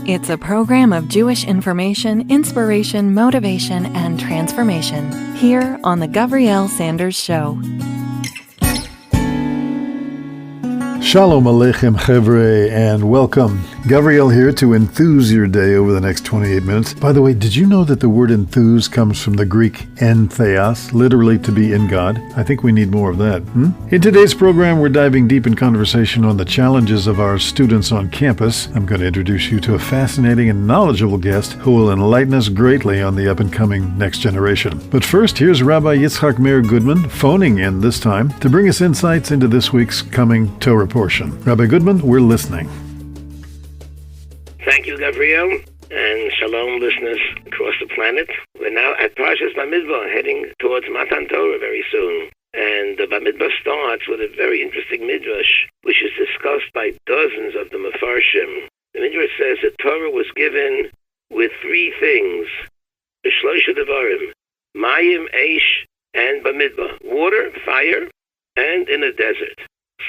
It's a program of Jewish information, inspiration, motivation, and transformation here on the Gavriel Sanders Show. Shalom Aleichem Chevre, and welcome. Gavriel here to enthuse your day over the next 28 minutes. By the way, did you know that the word enthuse comes from the Greek en theos, literally to be in God? I think we need more of that. In today's program, we're diving deep in conversation on the challenges of our students on campus. I'm going to introduce you to a fascinating and knowledgeable guest who will enlighten us greatly on the up-and-coming next generation. But first, here's Rabbi Yitzchak Meir Goodman, phoning in this time, to bring us insights into this week's coming Torah portion. Rabbi Goodman, we're listening. Thank you, Gavriel, and shalom, listeners across the planet. We're now at Parshas Bamidbar, heading towards Matan Torah very soon. And the Bamidbar starts with a very interesting midrash, which is discussed by dozens of the Mefarshim. The midrash says that Torah was given with three things: Shloisha Devarim, Mayim, Eish, and Bamidbar, water, fire, and in a desert.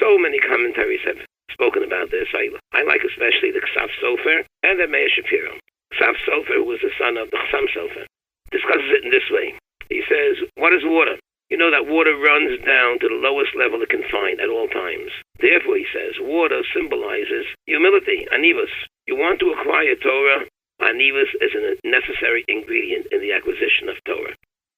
So many commentaries have spoken about this. I like especially the Ksaf Sofer and the Meir Shapiro. Ksaf Sofer, who was the son of the Chassam Sofer, discusses it in this way. He says, what is water? You know that water runs down to the lowest level it can find at all times. Therefore, he says, water symbolizes humility, anivus. You want to acquire Torah, anivus is a necessary ingredient in the acquisition of Torah.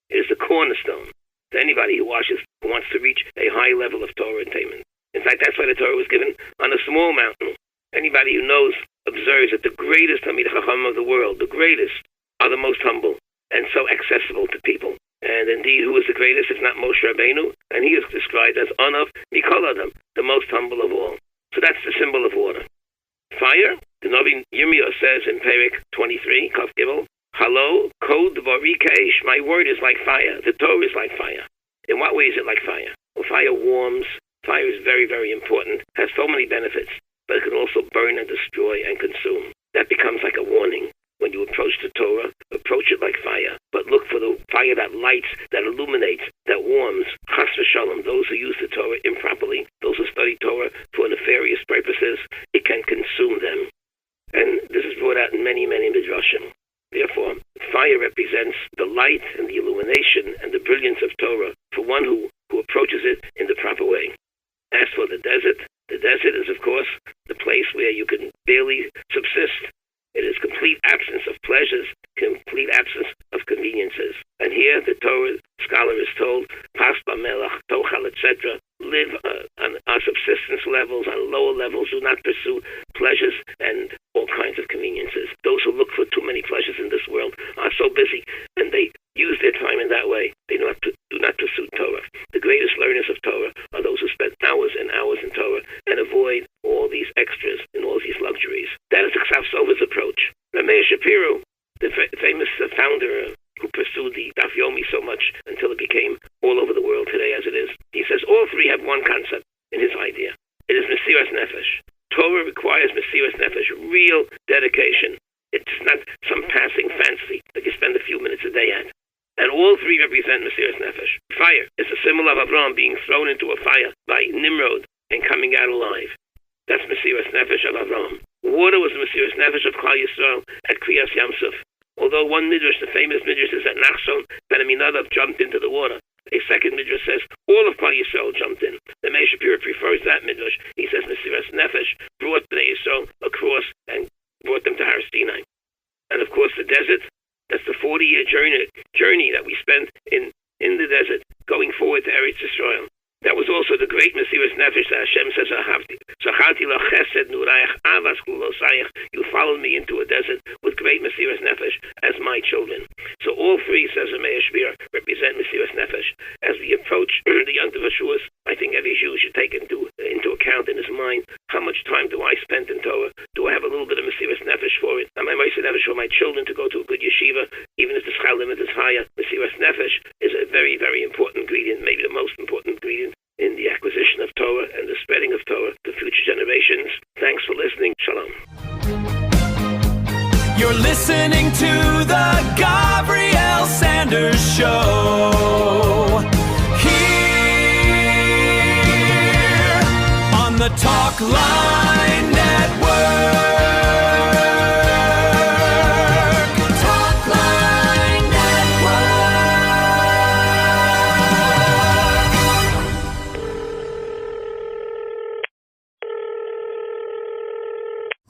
It is the cornerstone to anybody who wants to reach a high level of Torah attainment. In fact, that's why the Torah was given on a small mountain. Anybody who knows observes that the greatest Talmid Chacham of the world, the greatest, are the most humble and so accessible to people. And indeed, who is the greatest if not Moshe Rabbeinu? And he is described as Anav Mikol Adam, the most humble of all. So that's the symbol of water. Fire, the Navi Yirmiyah says in Perek 23, Kaf Gimel, Halo, Kod Dvari Keish, my word is like fire. The Torah is like fire. In what way is it like fire? Well, fire warms. Fire is very, very important, has so many benefits, but it can also burn and destroy and consume. That becomes like a warning. When you approach the Torah, approach it like fire, but look for the fire that lights, that illuminates, that warms. Chas v'shalom, those who use the Torah improperly, those who study Torah for nefarious purposes, it can consume them. And this is brought out in many, many midrashim. Therefore, fire represents the light and the illumination and the brilliance of Torah for one who approaches it in the proper way. As for the desert is, of course, the place where you can barely subsist. It is complete absence of pleasures, complete absence of conveniences. And here the Torah scholar is told, Pas b'melach, tochal, etc., live on subsistence levels, on lower levels, do not pursue pleasures and all kinds of conveniences. Those who look for too many pleasures in this world are so busy, and they use their time in that way. They do not pursue Torah. The greatest learners of Torah are those who spend hours and hours in Torah and avoid all these extras and all these luxuries. That is the Ksaf Sofer's approach. Meir Shapiro, the famous founder who pursued the Daf Yomi so much until it became all over the world today as it is, he says all three have one concept in his idea. It is Mesiras Nefesh. Torah requires Mesiras Nefesh, real dedication. It's not some passing fancy that you spend a few minutes a day at. And all three represent Mesiras Nefesh. Fire is a symbol of Avraham being thrown into a fire by Nimrod and coming out alive. That's Mesiras Nefesh of Avraham. Water was the Mesiras Nefesh of Klal Yisrael at Kriyas Yamsuf. Although one midrash, the famous midrash, is that Nachshon ben Aminadav jumped into the water. A second midrash says all of Klal Yisrael jumped in. The Meir Shapiro prefers that midrash. He says Mesiras Nefesh brought Bnei Yisrael across and brought them to Har Sinai. And of course the desert, that's the 40-year journey that we spent in the desert, going forward to Eretz Yisrael. That was also the great Mesiras Nefesh that Hashem says, Zacharti lo chesed nurayach avas kulosayach. You followed me into a desert with great Mesiras Nefesh as my children. So all three, says the Meir Shapiro, represent Mesiras Nefesh. As we approach the Yom Tov HaShuas, I think every Jew should take into account in his mind, how much time do I spend in Torah? Do I have a little bit of Mesiras Nefesh for it? Am I Mesiras Nefesh for my children to go to a good yeshiva, even if the schar limit is higher? Mesiras Nefesh is a very, very important ingredient, maybe the most important ingredient in the acquisition of Torah and the spreading of Torah to future generations. Thanks for listening. Shalom. You're listening to the Gavriel Sanders Show. Here on the Talk Line Network.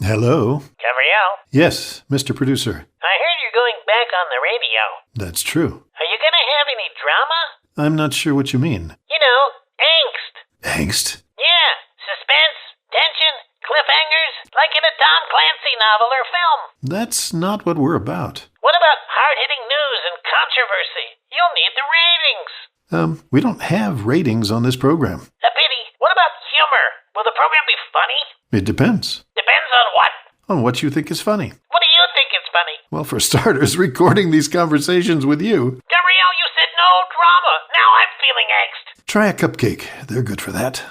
Hello? Gavriel, Yes, Mr. Producer. I heard you're going back on the radio. That's true. Are you gonna have any drama? I'm not sure what you mean. You know, angst. Angst? Yeah, suspense, tension, cliffhangers, like in a Tom Clancy novel or film. That's not what we're about. What about hard-hitting news and controversy? You'll need the ratings. We don't have ratings on this program. A pity. What about humor? Will the program be funny? It depends. Depends on what? On what you think is funny. What do you think is funny? Well, for starters, recording these conversations with you. Gavriel, you said no drama. Now I'm feeling angst. Try a cupcake. They're good for that.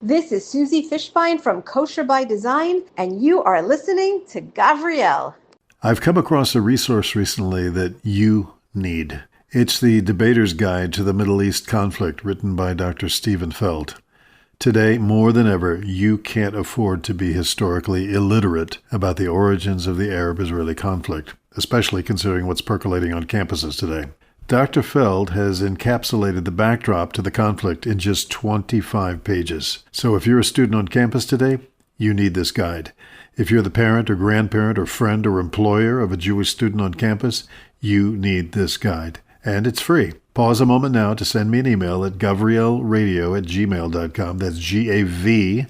This is Susie Fishbein from Kosher by Design, and you are listening to Gavriel. I've come across a resource recently that you need. It's the Debater's Guide to the Middle East Conflict, written by Dr. Stephen Feld. Today, more than ever, you can't afford to be historically illiterate about the origins of the Arab-Israeli conflict, especially considering what's percolating on campuses today. Dr. Feld has encapsulated the backdrop to the conflict in just 25 pages. So if you're a student on campus today, you need this guide. If you're the parent or grandparent or friend or employer of a Jewish student on campus, you need this guide. And it's free. Pause a moment now to send me an email at gavrielradio@gmail.com. That's Gavriel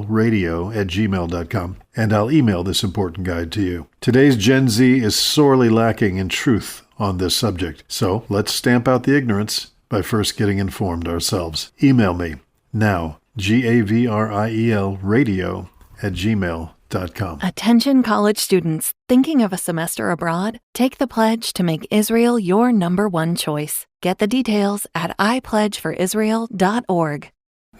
radio@gmail.com. And I'll email this important guide to you. Today's Gen Z is sorely lacking in truth on this subject. So let's stamp out the ignorance by first getting informed ourselves. Email me now, Gavriel radio@gmail.com. Attention college students thinking of a semester abroad? Take the pledge to make Israel your number one choice. Get the details at ipledgeforisrael.org.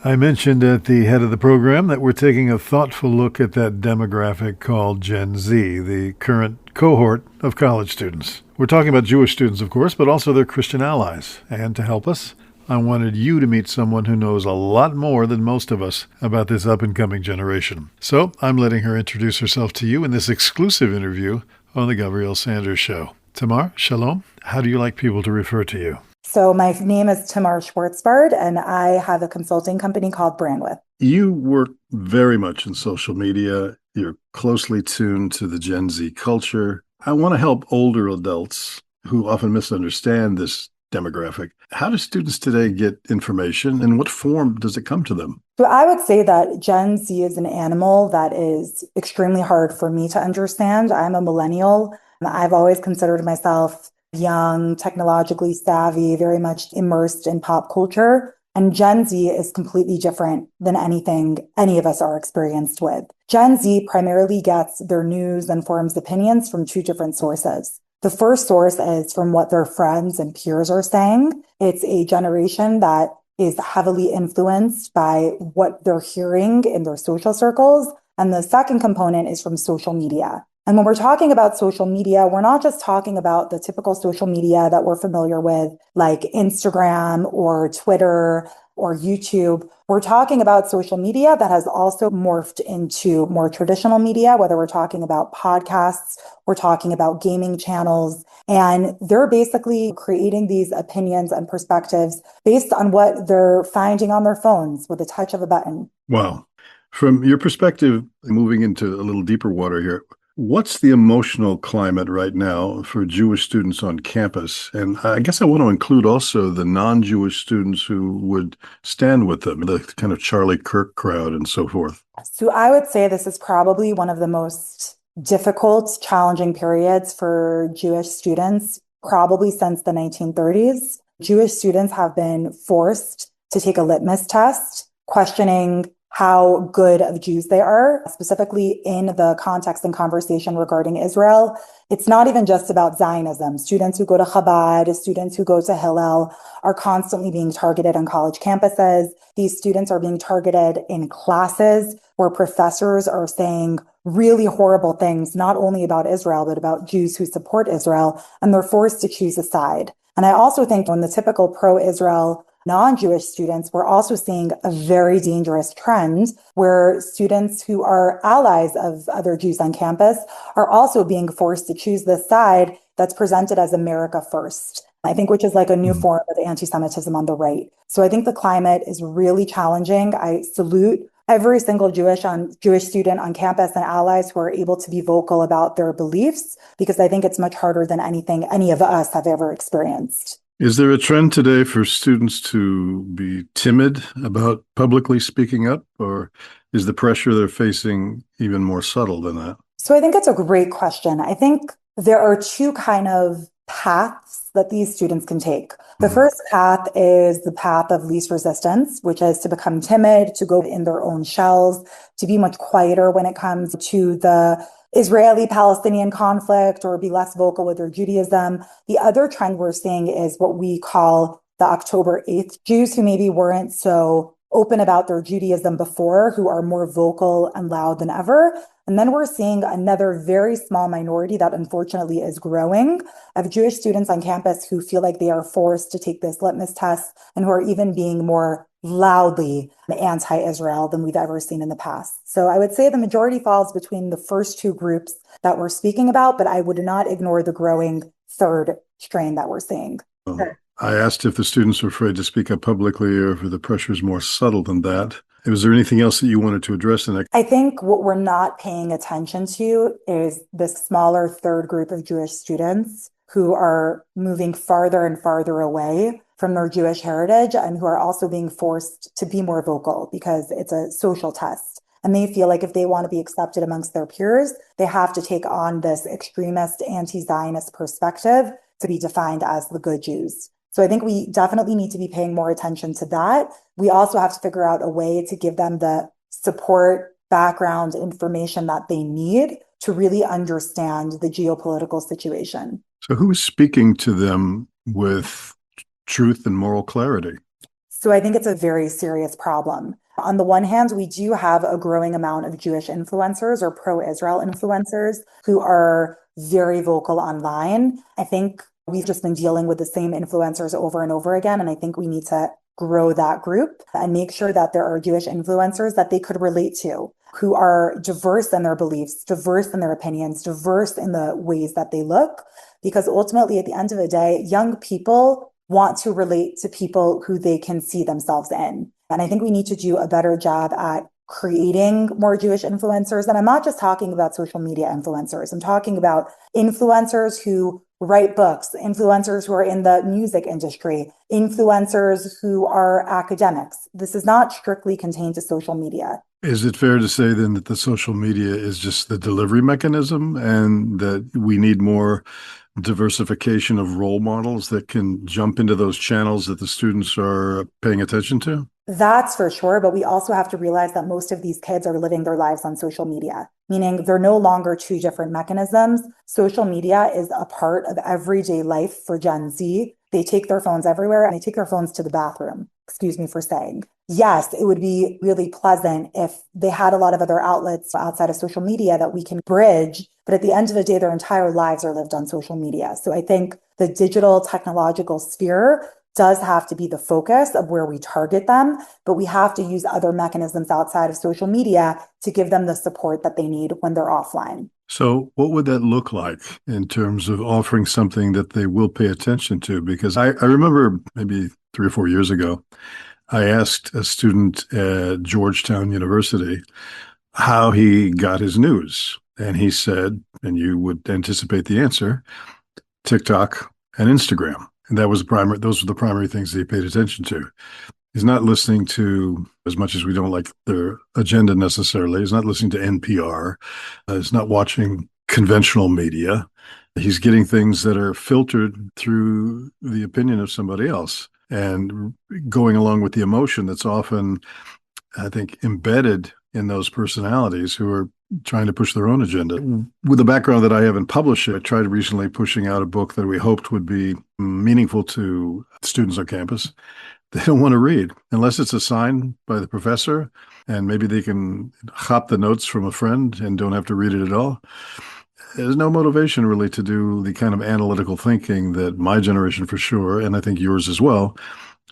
I mentioned at the head of the program that we're taking a thoughtful look at that demographic called Gen Z, the current cohort of college students. We're talking about Jewish students, of course, but also their Christian allies. And to help us, I wanted you to meet someone who knows a lot more than most of us about this up-and-coming generation. So I'm letting her introduce herself to you in this exclusive interview on the Gavriel Sanders Show. Tamar, shalom. How do you like people to refer to you? So my name is Tamar Schwartzbard, and I have a consulting company called Brandwidth. You work very much in social media. You're closely tuned to the Gen Z culture. I want to help older adults who often misunderstand this demographic. How do students today get information, and what form does it come to them? So I would say that Gen Z is an animal that is extremely hard for me to understand. I'm a millennial. I've always considered myself young, technologically savvy, very much immersed in pop culture. And Gen Z is completely different than anything any of us are experienced with. Gen Z primarily gets their news and forms opinions from two different sources. The first source is from what their friends and peers are saying. It's a generation that is heavily influenced by what they're hearing in their social circles. And the second component is from social media. And when we're talking about social media, we're not just talking about the typical social media that we're familiar with, like Instagram or Twitter or YouTube. We're talking about social media that has also morphed into more traditional media, whether we're talking about podcasts, we're talking about gaming channels, and they're basically creating these opinions and perspectives based on what they're finding on their phones with a touch of a button. Wow. From your perspective, moving into a little deeper water here, what's the emotional climate right now for Jewish students on campus? And I guess I want to include also the non-Jewish students who would stand with them, the kind of Charlie Kirk crowd and so forth. So I would say this is probably one of the most difficult, challenging periods for Jewish students, probably since the 1930s. Jewish students have been forced to take a litmus test, questioning how good of Jews they are, specifically in the context and conversation regarding Israel. It's not even just about Zionism. Students who go to Chabad, students who go to Hillel are constantly being targeted on college campuses. These students are being targeted in classes where professors are saying really horrible things, not only about Israel, but about Jews who support Israel, and they're forced to choose a side. And I also think when the typical pro-Israel non-Jewish students, we're also seeing a very dangerous trend where students who are allies of other Jews on campus are also being forced to choose this side that's presented as America first. I think which is like a new form of anti-Semitism on the right. So I think the climate is really challenging. I salute every single Jewish student on campus and allies who are able to be vocal about their beliefs, because I think it's much harder than anything any of us have ever experienced. Is there a trend today for students to be timid about publicly speaking up, or is the pressure they're facing even more subtle than that? So I think it's a great question. I think there are two kind of paths that these students can take. The first path is the path of least resistance, which is to become timid, to go in their own shells, to be much quieter when it comes to the Israeli-Palestinian conflict, or be less vocal with their Judaism. The other trend we're seeing is what we call the October 8th Jews, who maybe weren't so open about their Judaism before, who are more vocal and loud than ever. And then we're seeing another very small minority that unfortunately is growing of Jewish students on campus who feel like they are forced to take this litmus test and who are even being more loudly anti-Israel than we've ever seen in the past. So I would say the majority falls between the first two groups that we're speaking about, but I would not ignore the growing third strain that we're seeing. I asked if the students were afraid to speak up publicly or if the pressure is more subtle than that. Was there anything else that you wanted to address in that? I think what we're not paying attention to is this smaller third group of Jewish students who are moving farther and farther away from their Jewish heritage and who are also being forced to be more vocal because it's a social test. And they feel like if they want to be accepted amongst their peers, they have to take on this extremist anti-Zionist perspective to be defined as the good Jews. So I think we definitely need to be paying more attention to that. We also have to figure out a way to give them the support, background, information that they need to really understand the geopolitical situation. So who is speaking to them with truth and moral clarity? So I think it's a very serious problem. On the one hand, we do have a growing amount of Jewish influencers or pro-Israel influencers who are very vocal online. I think we've just been dealing with the same influencers over and over again. And I think we need to grow that group and make sure that there are Jewish influencers that they could relate to, who are diverse in their beliefs, diverse in their opinions, diverse in the ways that they look. Because ultimately, at the end of the day, young people want to relate to people who they can see themselves in. And I think we need to do a better job at creating more Jewish influencers. And I'm not just talking about social media influencers. I'm talking about influencers who write books, influencers who are in the music industry, influencers who are academics. This is not strictly contained to social media. Is it fair to say then that the social media is just the delivery mechanism and that we need more diversification of role models that can jump into those channels that the students are paying attention to? That's for sure. But we also have to realize that most of these kids are living their lives on social media, meaning they're no longer two different mechanisms. Social media is a part of everyday life for Gen Z. They take their phones everywhere and they take their phones to the bathroom. Excuse me for saying. Yes, it would be really pleasant if they had a lot of other outlets outside of social media that we can bridge. But at the end of the day, their entire lives are lived on social media. So I think the digital technological sphere does have to be the focus of where we target them, but we have to use other mechanisms outside of social media to give them the support that they need when they're offline. So what would that look like in terms of offering something that they will pay attention to? Because I remember maybe 3 or 4 years ago, I asked a student at Georgetown University how he got his news. And he said, and you would anticipate the answer, TikTok and Instagram. And those were the primary things that he paid attention to. He's not listening to, as much as we don't like their agenda necessarily, he's not listening to NPR. He's not watching conventional media. He's getting things that are filtered through the opinion of somebody else and going along with the emotion that's often, I think, embedded in those personalities who are trying to push their own agenda. With the background that I have in publishing, I tried recently pushing out a book that we hoped would be meaningful to students on campus. They don't want to read unless it's assigned by the professor, and maybe they can hop the notes from a friend and don't have to read it at all. There's no motivation really to do the kind of analytical thinking that my generation for sure, and I think yours as well,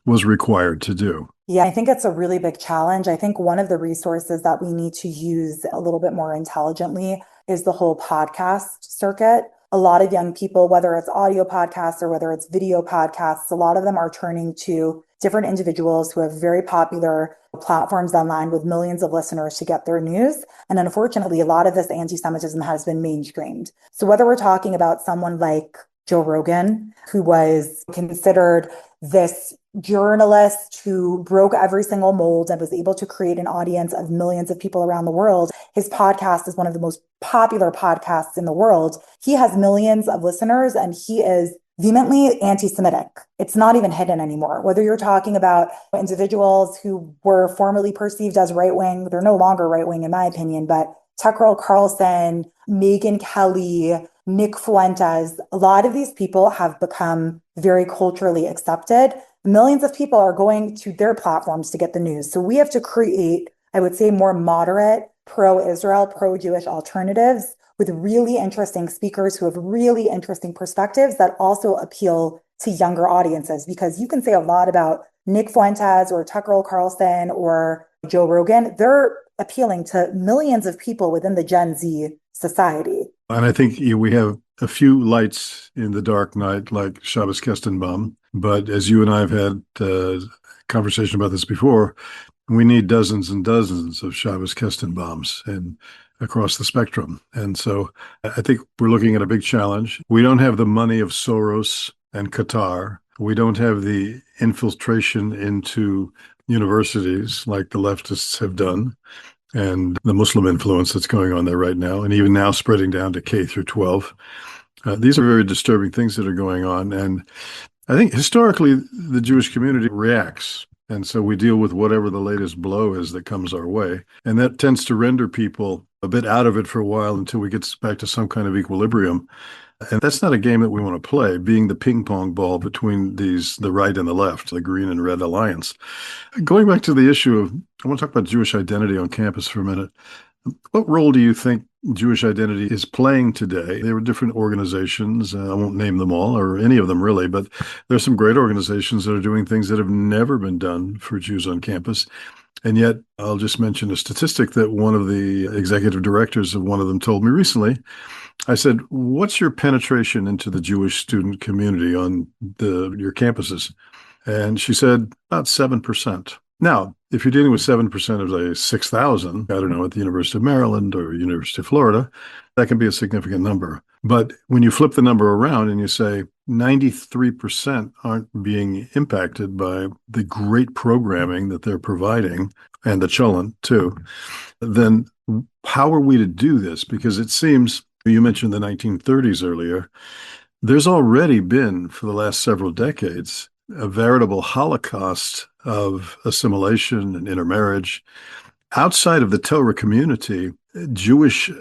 was required to do. Yeah, I think it's a really big challenge. I think one of the resources that we need to use a little bit more intelligently is the whole podcast circuit. a lot of young people, whether it's audio podcasts or whether it's video podcasts, a lot of them are turning to different individuals who have very popular platforms online with millions of listeners to get their news. And unfortunately, a lot of this anti-Semitism has been mainstreamed. So whether we're talking about someone like Joe Rogan, who was considered this journalist who broke every single mold and was able to create an audience of millions of people around the world. His podcast is one of the most popular podcasts in the world. He has millions of listeners and he is vehemently anti-Semitic. It's not even hidden anymore. Whether you're talking about individuals who were formerly perceived as right-wing, they're no longer right-wing in my opinion, but Tucker Carlson, Megyn Kelly, Nick Fuentes, a lot of these people have become very culturally accepted. Millions of people are going to their platforms to get the news. So we have to create, I would say, more moderate, pro-Israel, pro-Jewish alternatives with really interesting speakers who have really interesting perspectives that also appeal to younger audiences. Because you can say a lot about Nick Fuentes or Tucker Carlson or Joe Rogan. They're appealing to millions of people within the Gen Z society. And I think we have a few lights in the dark night, like Shabbos Kestenbaum. But as you and I have had a conversation about this before, we need dozens and dozens of Shabbos Kestenbaums and across the spectrum. And so I think we're looking at a big challenge. We don't have the money of Soros and Qatar. We don't have the infiltration into universities like the leftists have done, and the Muslim influence that's going on there right now, and even now spreading down to K through 12. These are very disturbing things that are going on. And I think historically, the Jewish community reacts. And so we deal with whatever the latest blow is that comes our way. And that tends to render people a bit out of it for a while until we get back to some kind of equilibrium. And that's not a game that we want to play, being the ping pong ball between the right and the left, the green and red alliance. Going back to the issue of, I want to talk about Jewish identity on campus for a minute. What role do you think Jewish identity is playing today? There were different organizations. I won't name them all or any of them really, but there's some great organizations that are doing things that have never been done for Jews on campus. And yet, I'll just mention a statistic that one of the executive directors of one of them told me recently. I said, what's your penetration into the Jewish student community on your campuses? And she said, about 7%. Now, if you're dealing with 7% of, say, 6,000, I don't know, at the University of Maryland or University of Florida, that can be a significant number. But when you flip the number around and you say 93% aren't being impacted by the great programming that they're providing, and the cholent too, then how are we to do this? Because it seems, you mentioned the 1930s earlier, there's already been, for the last several decades, a veritable holocaust of assimilation and intermarriage. Outside of the Torah community,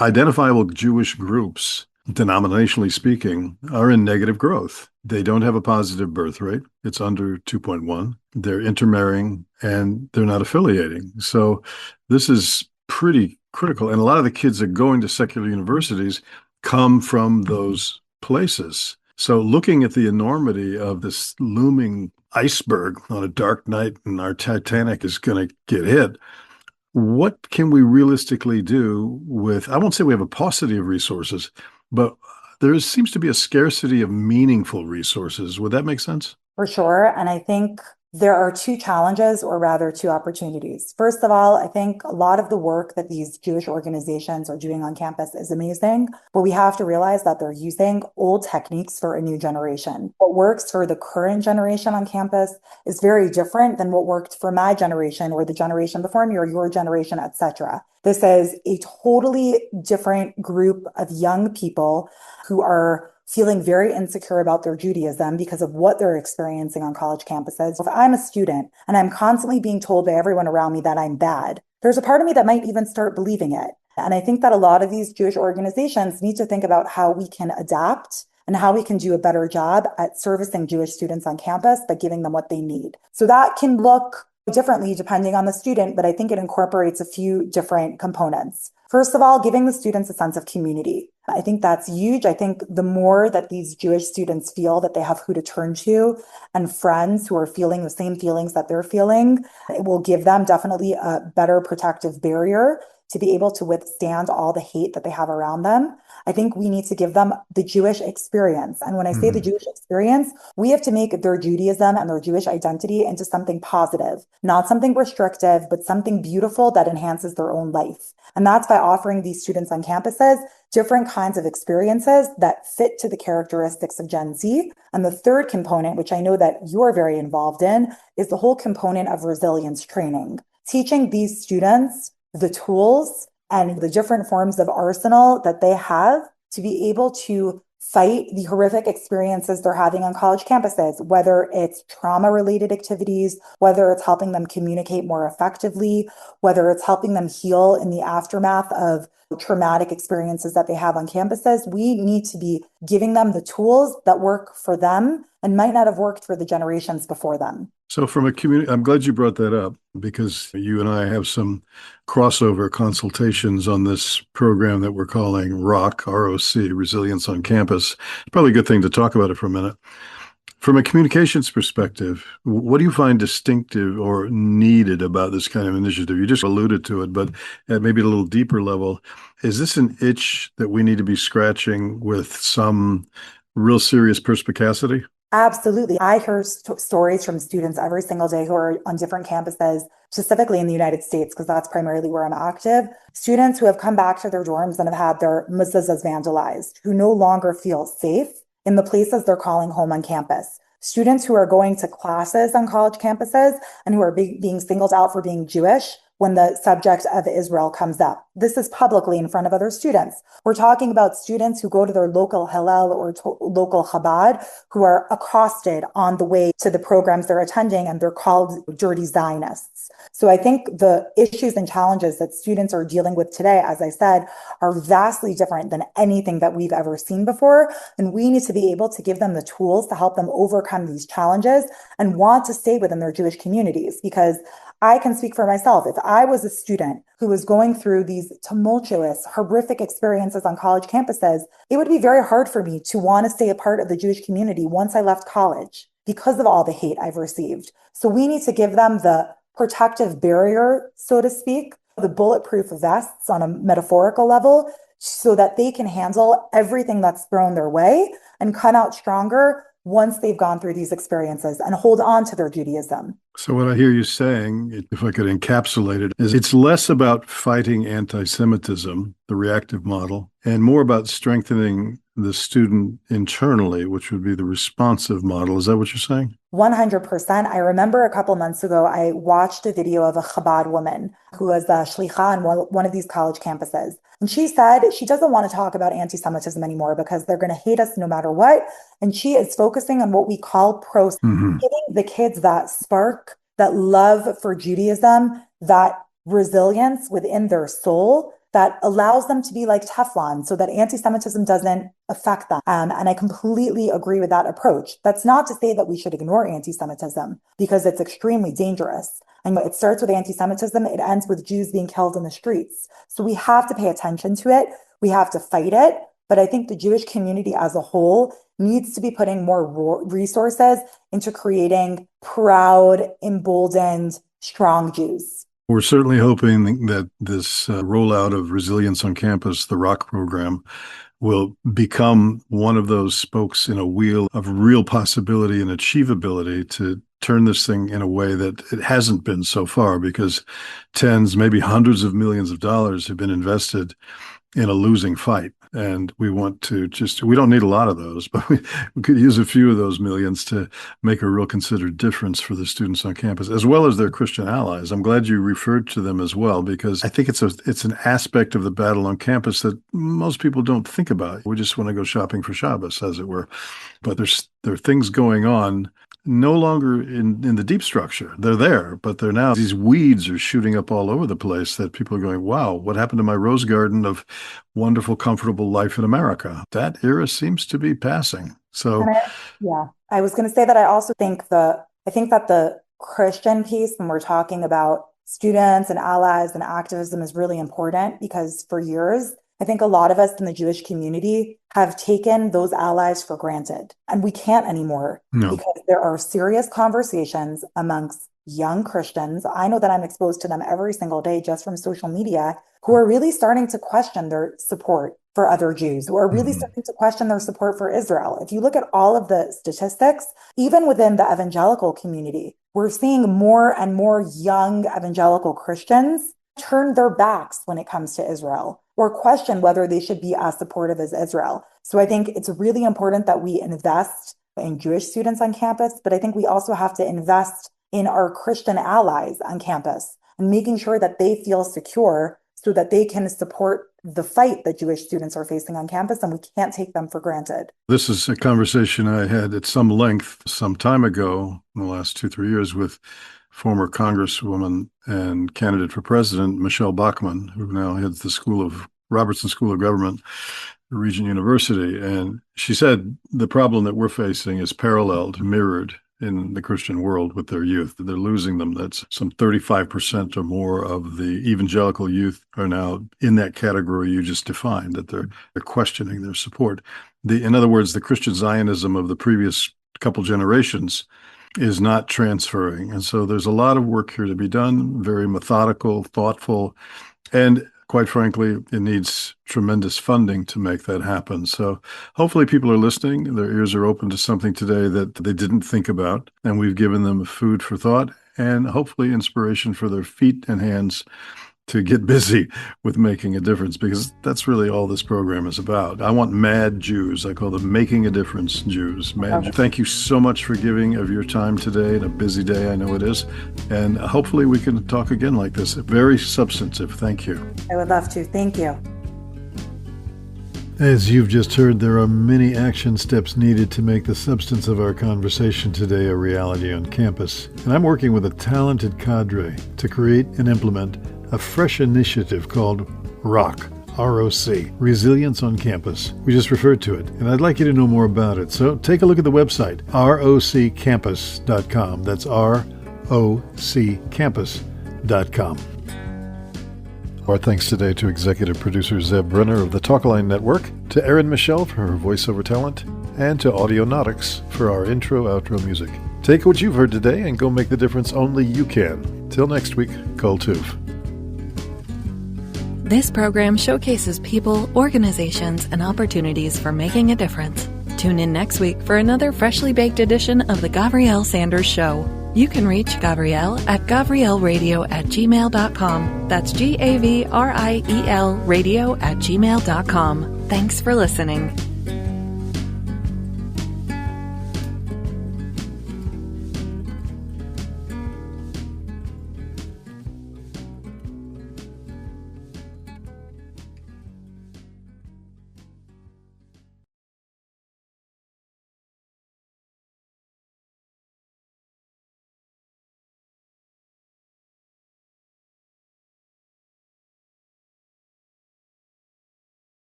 identifiable Jewish groups, denominationally speaking, are in negative growth. They don't have a positive birth rate. It's under 2.1. They're intermarrying and they're not affiliating. So this is pretty critical. And a lot of the kids that are going to secular universities come from those places. So looking at the enormity of this looming iceberg on a dark night and our Titanic is going to get hit, what can we realistically do with, I won't say we have a paucity of resources, but there seems to be a scarcity of meaningful resources. Would that make sense? For sure. And I think there are two challenges, or rather two opportunities. First of all, I think a lot of the work that these Jewish organizations are doing on campus is amazing, but we have to realize that they're using old techniques for a new generation. What works for the current generation on campus is very different than what worked for my generation or the generation before me or your generation, etc. This is a totally different group of young people who are feeling very insecure about their Judaism because of what they're experiencing on college campuses. If I'm a student and I'm constantly being told by everyone around me that I'm bad, there's a part of me that might even start believing it. And I think that a lot of these Jewish organizations need to think about how we can adapt and how we can do a better job at servicing Jewish students on campus by giving them what they need. So that can look differently depending on the student, but I think it incorporates a few different components. First of all, giving the students a sense of community. I think that's huge. I think the more that these Jewish students feel that they have who to turn to and friends who are feeling the same feelings that they're feeling, it will give them definitely a better protective barrier to be able to withstand all the hate that they have around them. I think we need to give them the Jewish experience. And when I say the Jewish experience, we have to make their Judaism and their Jewish identity into something positive, not something restrictive, but something beautiful that enhances their own life. And that's by offering these students on campuses different kinds of experiences that fit to the characteristics of Gen Z. And the third component, which I know that you're very involved in, is the whole component of resilience training. Teaching these students the tools and the different forms of arsenal that they have to be able to fight the horrific experiences they're having on college campuses, whether it's trauma-related activities, whether it's helping them communicate more effectively, whether it's helping them heal in the aftermath of traumatic experiences that they have on campuses. We need to be giving them the tools that work for them and might not have worked for the generations before them. So from a community, I'm glad you brought that up because you and I have some crossover consultations on this program that we're calling ROC, R-O-C, Resilience on Campus. It's probably a good thing to talk about it for a minute. From a communications perspective, what do you find distinctive or needed about this kind of initiative? You just alluded to it, but at maybe a little deeper level, is this an itch that we need to be scratching with some real serious perspicacity? Absolutely. I hear stories from students every single day who are on different campuses, specifically in the United States, because that's primarily where I'm active. Students who have come back to their dorms and have had their mezuzahs vandalized, who no longer feel safe in the places they're calling home on campus. Students who are going to classes on college campuses and who are being singled out for being Jewish when the subject of Israel comes up. This is publicly in front of other students. We're talking about students who go to their local Hillel or local Chabad who are accosted on the way to the programs they're attending, and they're called dirty Zionists. So I think the issues and challenges that students are dealing with today, as I said, are vastly different than anything that we've ever seen before. And we need to be able to give them the tools to help them overcome these challenges and want to stay within their Jewish communities. Because I can speak for myself. If I was a student who was going through these tumultuous, horrific experiences on college campuses, it would be very hard for me to want to stay a part of the Jewish community once I left college because of all the hate I've received. So we need to give them the protective barrier, so to speak, the bulletproof vests on a metaphorical level, so that they can handle everything that's thrown their way and come out stronger once they've gone through these experiences and hold on to their Judaism. So what I hear you saying, if I could encapsulate it, is it's less about fighting anti-Semitism, the reactive model, and more about strengthening the student internally, which would be the responsive model. Is that what you're saying? 100%. I remember a couple months ago, I watched a video of a Chabad woman who was a shlicha on one of these college campuses. And she said she doesn't want to talk about anti-Semitism anymore because they're going to hate us no matter what. And she is focusing on what we call giving the kids that spark, that love for Judaism, that resilience within their soul that allows them to be like Teflon so that anti-Semitism doesn't affect them. And I completely agree with that approach. That's not to say that we should ignore anti-Semitism because it's extremely dangerous. And it starts with anti-Semitism. It ends with Jews being killed in the streets. So we have to pay attention to it. We have to fight it. But I think the Jewish community as a whole needs to be putting more resources into creating proud, emboldened, strong Jews. We're certainly hoping that this rollout of Resilience on Campus, the ROC program, will become one of those spokes in a wheel of real possibility and achievability to turn this thing in a way that it hasn't been so far, because tens, maybe hundreds of millions of dollars have been invested in a losing fight. And we want to we don't need a lot of those, but we could use a few of those millions to make a real considered difference for the students on campus, as well as their Christian allies. I'm glad you referred to them as well, because I think it's an aspect of the battle on campus that most people don't think about. We just want to go shopping for Shabbos, as it were. But there are things going on no longer in the deep structure. They're there, but they're now, these weeds are shooting up all over the place that people are going, wow, what happened to my rose garden of wonderful, comfortable life in America? That era seems to be passing. So, I was going to say that I also think that the Christian piece, when we're talking about students and allies and activism, is really important, because for years, I think a lot of us in the Jewish community have taken those allies for granted, and we can't anymore. Because there are serious conversations amongst young Christians. I know that I'm exposed to them every single day just from social media, who are really starting to question their support for other Jews, who are really starting to question their support for Israel. If you look at all of the statistics, even within the evangelical community, we're seeing more and more young evangelical Christians turn their backs when it comes to Israel or question whether they should be as supportive as Israel. So I think it's really important that we invest in Jewish students on campus, but I think we also have to invest in our Christian allies on campus and making sure that they feel secure so that they can support the fight that Jewish students are facing on campus, and we can't take them for granted. This is a conversation I had at some length some time ago, in the last 2-3 years, with former Congresswoman and candidate for president, Michelle Bachmann, who now heads the Robertson School of Government at Regent University. And she said the problem that we're facing is paralleled, mirrored in the Christian world with their youth. They're losing them. That's some 35% or more of the evangelical youth are now in that category you just defined, that they're questioning their support. In other words, the Christian Zionism of the previous couple generations is not transferring. And so there's a lot of work here to be done, very methodical, thoughtful, and quite frankly, it needs tremendous funding to make that happen. So hopefully people are listening. Their ears are open to something today that they didn't think about, and we've given them food for thought and hopefully inspiration for their feet and hands to get busy with making a difference, because that's really all this program is about. I want mad Jews. I call them making a difference Jews. Thank you so much for giving of your time today, and a busy day, I know it is. And hopefully we can talk again like this. Very substantive. Thank you. I would love to. Thank you. As you've just heard, there are many action steps needed to make the substance of our conversation today a reality on campus. And I'm working with a talented cadre to create and implement a fresh initiative called ROC, R-O-C, Resilience on Campus. We just referred to it, and I'd like you to know more about it. So take a look at the website, roccampus.com. That's roccampus.com. Our thanks today to executive producer Zeb Brenner of the Talkline Network, to Erin Michelle for her voiceover talent, and to Audionautics for our intro-outro music. Take what you've heard today and go make the difference only you can. Till next week, Kol Tuv. This program showcases people, organizations, and opportunities for making a difference. Tune in next week for another freshly baked edition of The Gavriel Sanders Show. You can reach Gavriel at gavrielradio@gmail.com. That's Gavriel radio@gmail.com. Thanks for listening.